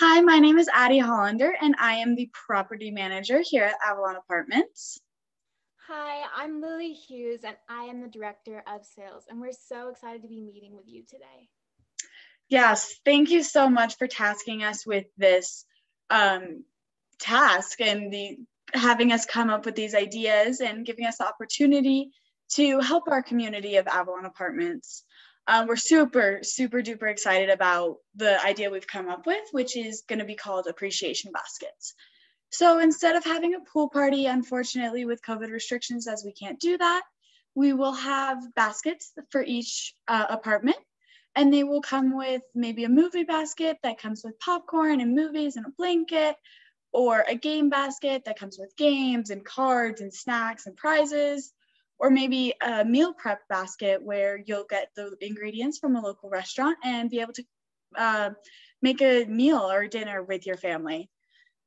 Hi, my name is Adde Hollander, and I am the property manager here at Avalon Apartments. Hi, I'm Lily Hughes, and I am the Director of Sales, and we're so excited to be meeting with you today. Yes, thank you so much for tasking us with this task and having us come up with these ideas and giving us the opportunity to help our community of Avalon Apartments. We're super duper excited about the idea we've come up with, which is going to be called appreciation baskets. So instead of having a pool party, unfortunately, with COVID restrictions, as we can't do that, we will have baskets for each apartment. And they will come with maybe a movie basket that comes with popcorn and movies and a blanket, or a game basket that comes with games and cards and snacks and prizes, or maybe a meal prep basket where you'll get the ingredients from a local restaurant and be able to make a meal or dinner with your family.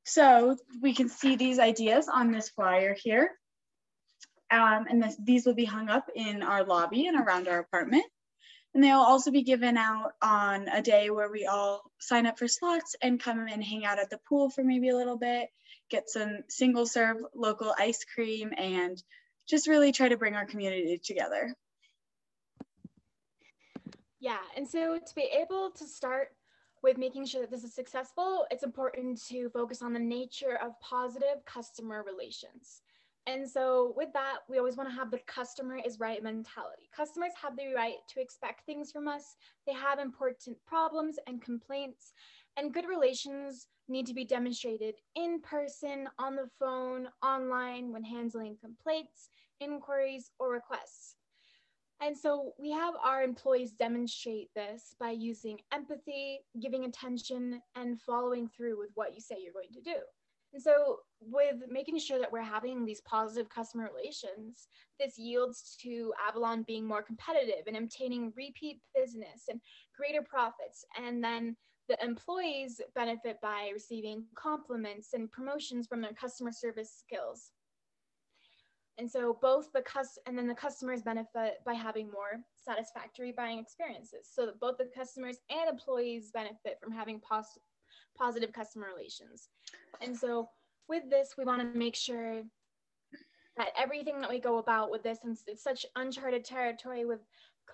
So we can see these ideas on this flyer here. These will be hung up in our lobby and around our apartment. And they'll also be given out on a day where we all sign up for slots and come and hang out at the pool for maybe a little bit, get some single serve local ice cream, and just really try to bring our community together. Yeah, and so to be able to start with making sure that this is successful, it's important to focus on the nature of positive customer relations. And so with that, we always want to have the customer is right mentality. Customers have the right to expect things from us. They have important problems and complaints, and good relations need to be demonstrated in person, on the phone, online, when handling complaints, inquiries, or requests. And so we have our employees demonstrate this by using empathy, giving attention, and following through with what you say you're going to do. And so with making sure that we're having these positive customer relations, this yields to Avalon being more competitive and obtaining repeat business and greater profits. And then the employees benefit by receiving compliments and promotions from their customer service skills. And so the customers benefit by having more satisfactory buying experiences. So that both the customers and employees benefit from having positive customer relations. And so with this, we want to make sure that everything that we go about with this, since it's such uncharted territory with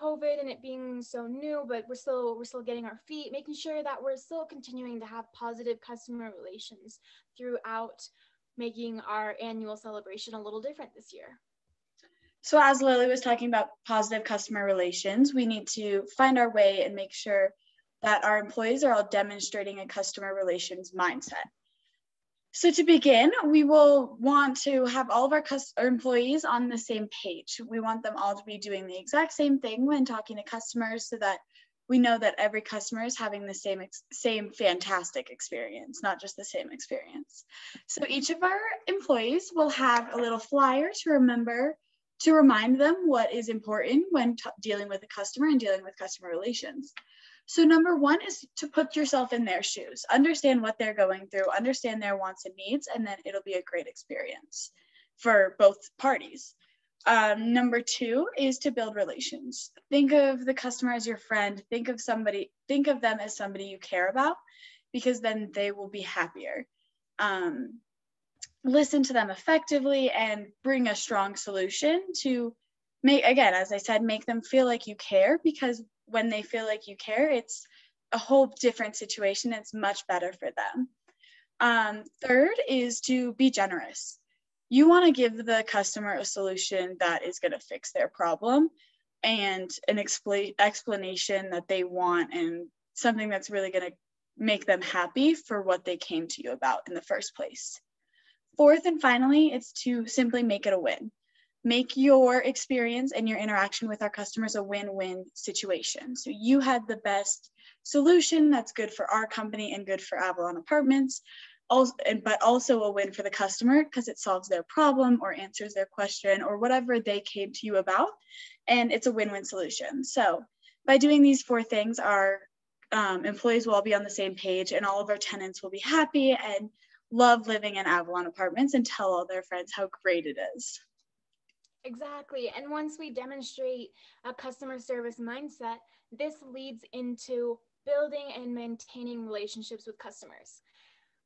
COVID and it being so new, but we're still getting our feet, making sure that we're still continuing to have positive customer relations throughout, making our annual celebration a little different this year. So as Lily was talking about positive customer relations, we need to find our way and make sure that our employees are all demonstrating a customer relations mindset. So to begin, we will want to have all of our employees on the same page. We want them all to be doing the exact same thing when talking to customers so that we know that every customer is having the same fantastic experience, not just the same experience. So each of our employees will have a little flyer to remind them what is important when dealing with a customer and dealing with customer relations. So number one is to put yourself in their shoes, understand what they're going through, understand their wants and needs, and then it'll be a great experience for both parties. Number two is to build relations. Think of the customer as your friend. Think of them as somebody you care about, because then they will be happier. Listen to them effectively and bring a strong solution to again, as I said, make them feel like you care, because when they feel like you care, it's a whole different situation. It's much better for them. Third is to be generous. You want to give the customer a solution that is going to fix their problem and an explanation that they want, and something that's really going to make them happy for what they came to you about in the first place. Fourth and finally, it's to simply make it a win. Make your experience and your interaction with our customers a win-win situation. So you had the best solution that's good for our company and good for Avalon Apartments, but also a win for the customer because it solves their problem or answers their question or whatever they came to you about, and it's a win-win solution. So by doing these four things, our employees will all be on the same page, and all of our tenants will be happy and love living in Avalon Apartments and tell all their friends how great it is. Exactly. And once we demonstrate a customer service mindset, this leads into building and maintaining relationships with customers.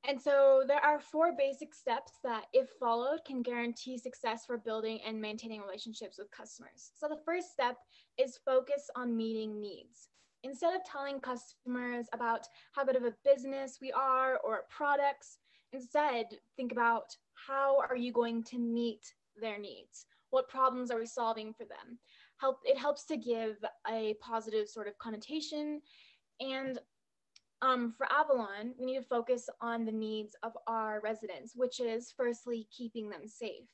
And so there are 4 basic steps that, if followed, can guarantee success for building and maintaining relationships with customers. So the first step is focus on meeting needs. Instead of telling customers about how good of a business we are or our products, instead think about how are you going to meet their needs? What problems are we solving for them? It helps to give a positive sort of connotation. And for Avalon, we need to focus on the needs of our residents, which is firstly keeping them safe.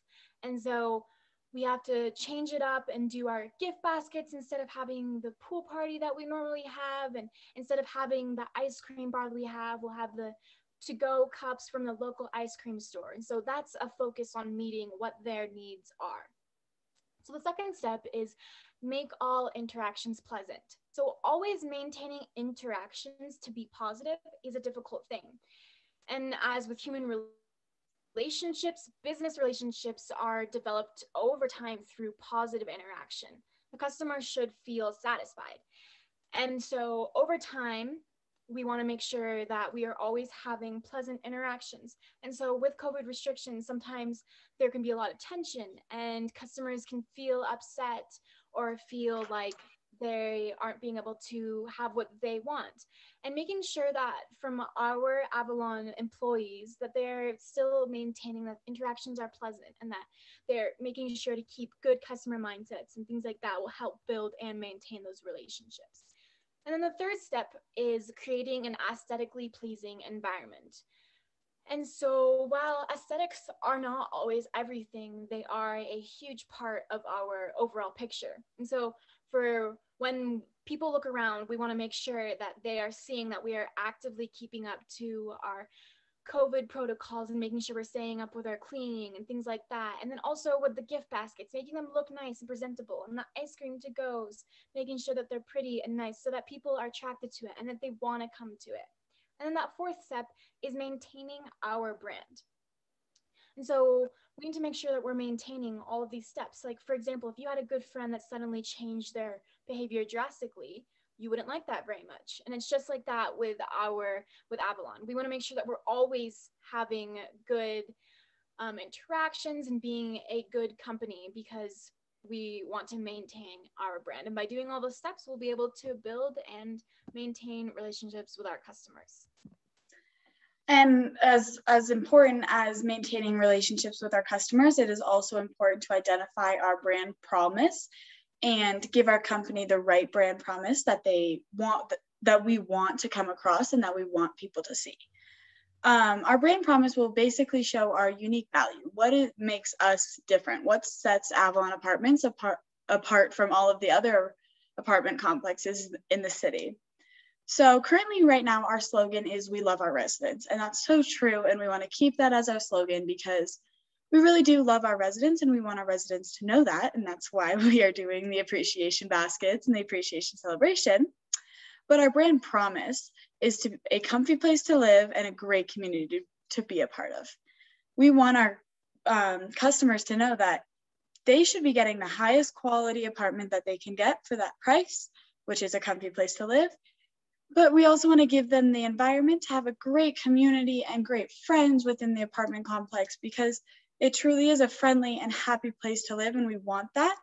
And so we have to change it up and do our gift baskets instead of having the pool party that we normally have. And instead of having the ice cream bar that we have, we'll have the to-go cups from the local ice cream store. And so that's a focus on meeting what their needs are. So the second step is make all interactions pleasant. So always maintaining interactions to be positive is a difficult thing. And as with human relationships, business relationships are developed over time through positive interaction. The customer should feel satisfied. And so over time, we want to make sure that we are always having pleasant interactions. And so with COVID restrictions, sometimes there can be a lot of tension and customers can feel upset or feel like they aren't being able to have what they want. And making sure that from our Avalon employees that they're still maintaining that interactions are pleasant and that they're making sure to keep good customer mindsets and things like that will help build and maintain those relationships. And then the third step is creating an aesthetically pleasing environment. And so while aesthetics are not always everything, they are a huge part of our overall picture. And so for when people look around, we want to make sure that they are seeing that we are actively keeping up to our COVID protocols and making sure we're staying up with our cleaning and things like that. And then also with the gift baskets, making them look nice and presentable, and the ice cream to goes, making sure that they're pretty and nice so that people are attracted to it and that they want to come to it. And then that fourth step is maintaining our brand. And so we need to make sure that we're maintaining all of these steps. Like, for example, if you had a good friend that suddenly changed their behavior drastically, you wouldn't like that very much. And it's just like that with Avalon. We want to make sure that we're always having good interactions and being a good company because we want to maintain our brand. And by doing all those steps, we'll be able to build and maintain relationships with our customers. And as important as maintaining relationships with our customers, it is also important to identify our brand promise and give our company the right brand promise that we want to come across and that we want people to see. Our brand promise will basically show our unique value, what it makes us different, what sets Avalon Apartments apart from all of the other apartment complexes in the city. So currently right now, our slogan is "We love our residents," and that's so true. And we want to keep that as our slogan because we really do love our residents and we want our residents to know that. And that's why we are doing the appreciation baskets and the appreciation celebration. But our brand promise is to a comfy place to live and a great community to be a part of. We want our customers to know that they should be getting the highest quality apartment that they can get for that price, which is a comfy place to live. But we also want to give them the environment to have a great community and great friends within the apartment complex because it truly is a friendly and happy place to live, and we want that.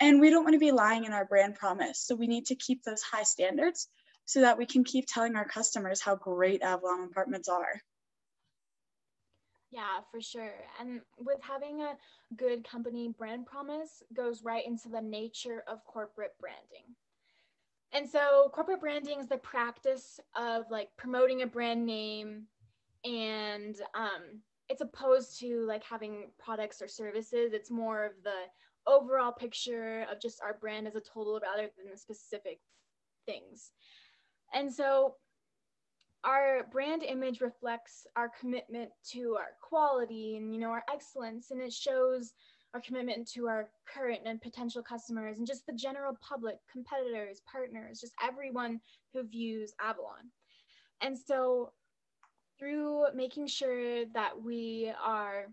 And we don't want to be lying in our brand promise. So we need to keep those high standards so that we can keep telling our customers how great Avalon Apartments are. Yeah, for sure. And with having a good company brand promise goes right into the nature of corporate branding. And so corporate branding is the practice of like promoting a brand name, and it's opposed to like having products or services. It's more of the overall picture of just our brand as a total rather than the specific things. And so our brand image reflects our commitment to our quality and, you know, our excellence, and it shows our commitment to our current and potential customers and just the general public, competitors, partners, just everyone who views Avalon. And so through making sure that we are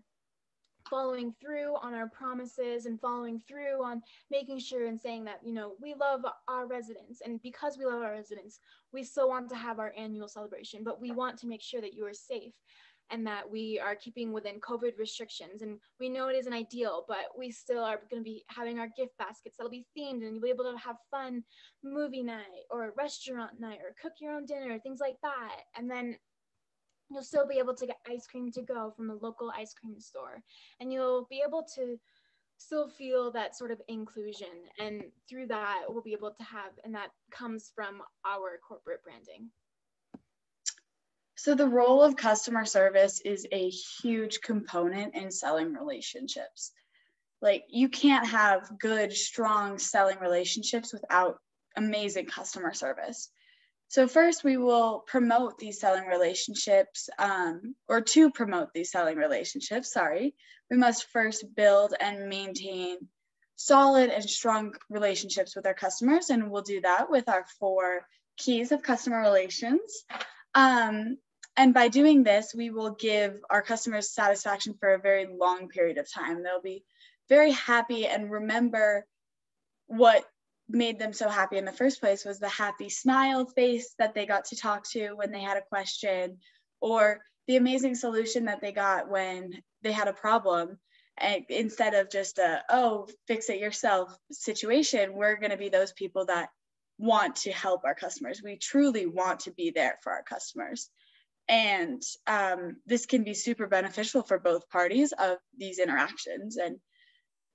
following through on our promises and following through on making sure and saying that, you know, we love our residents. And because we love our residents, we still want to have our annual celebration, but we want to make sure that you are safe and that we are keeping within COVID restrictions. And we know it isn't ideal, but we still are going to be having our gift baskets that'll be themed, and you'll be able to have fun movie night or restaurant night or cook your own dinner, things like that. And then you'll still be able to get ice cream to go from a local ice cream store. And you'll be able to still feel that sort of inclusion. And through that, we'll be able to have, and that comes from our corporate branding. So the role of customer service is a huge component in selling relationships. Like, you can't have good, strong selling relationships without amazing customer service. So first, we will promote these selling relationships, or to promote these selling relationships, we must first build and maintain solid and strong relationships with our customers, and we'll do that with our 4 keys of customer relations. And by doing this, we will give our customers satisfaction for a very long period of time. They'll be very happy and remember what made them so happy in the first place was the happy smile face that they got to talk to when they had a question, or the amazing solution that they got when they had a problem. And instead of just a, oh, fix it yourself situation, we're going to be those people that want to help our customers. We truly want to be there for our customers. And this can be super beneficial for both parties of these interactions. And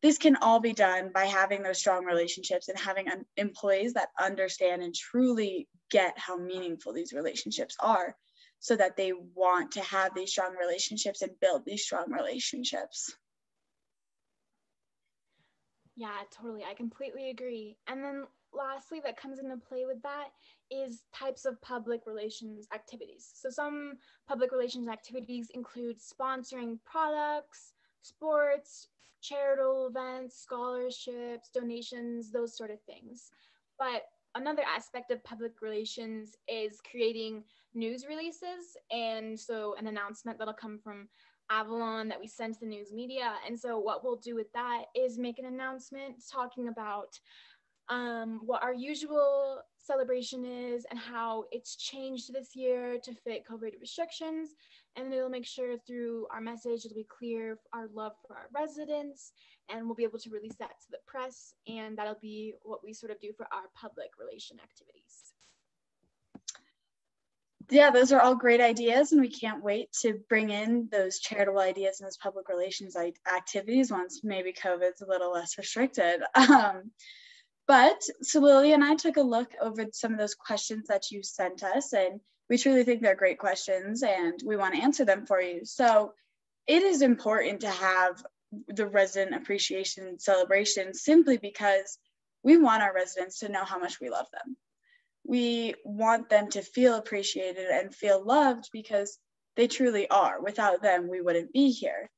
this can all be done by having those strong relationships and having employees that understand and truly get how meaningful these relationships are, so that they want to have these strong relationships and build these strong relationships. Yeah, totally. I completely agree. And then lastly, that comes into play with that is types of public relations activities. So some public relations activities include sponsoring products, sports, charitable events, scholarships, donations, those sort of things. But another aspect of public relations is creating news releases. And so an announcement that'll come from Avalon that we send to the news media. And so what we'll do with that is make an announcement talking about what our usual celebration is and how it's changed this year to fit COVID restrictions. And it'll make sure through our message, it'll be clear our love for our residents, and we'll be able to release that to the press. And that'll be what we sort of do for our public relation activities. Yeah, those are all great ideas, and we can't wait to bring in those charitable ideas and those public relations activities once maybe COVID's a little less restricted. But so Lily and I took a look over some of those questions that you sent us, and we truly think they're great questions and we want to answer them for you. So it is important to have the resident appreciation celebration simply because we want our residents to know how much we love them. We want them to feel appreciated and feel loved because they truly are. Without them, we wouldn't be here.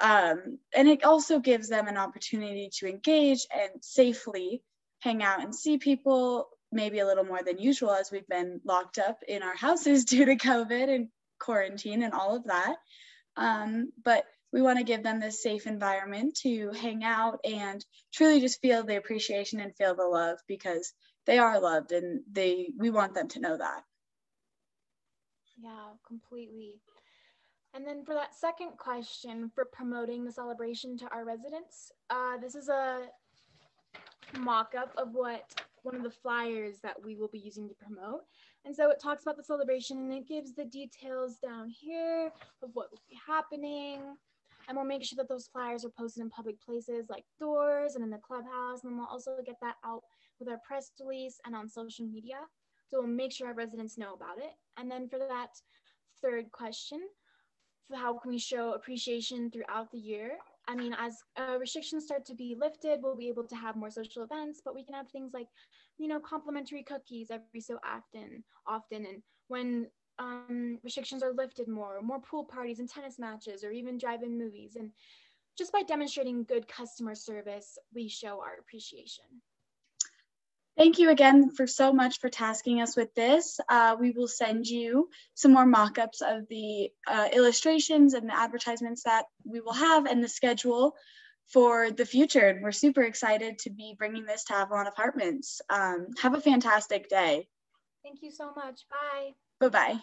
And it also gives them an opportunity to engage and safely hang out and see people, maybe a little more than usual as we've been locked up in our houses due to COVID and quarantine and all of that. But we want to give them this safe environment to hang out and truly just feel the appreciation and feel the love, because they are loved and we want them to know that. Yeah, completely. And then for that second question, for promoting the celebration to our residents, this is a mock-up of what one of the flyers that we will be using to promote. And so it talks about the celebration and it gives the details down here of what will be happening. And we'll make sure that those flyers are posted in public places like doors and in the clubhouse. And then we'll also get that out with our press release and on social media. So we'll make sure our residents know about it. And then for that third question, how can we show appreciation throughout the year? I mean, as restrictions start to be lifted, we'll be able to have more social events, but we can have things like, you know, complimentary cookies every so often. And when restrictions are lifted more pool parties and tennis matches, or even drive-in movies. And just by demonstrating good customer service, we show our appreciation. Thank you again for so much for tasking us with this. We will send you some more mock-ups of the illustrations and the advertisements that we will have and the schedule for the future. And we're super excited to be bringing this to Avalon Apartments. Have a fantastic day. Thank you so much. Bye. Bye-bye.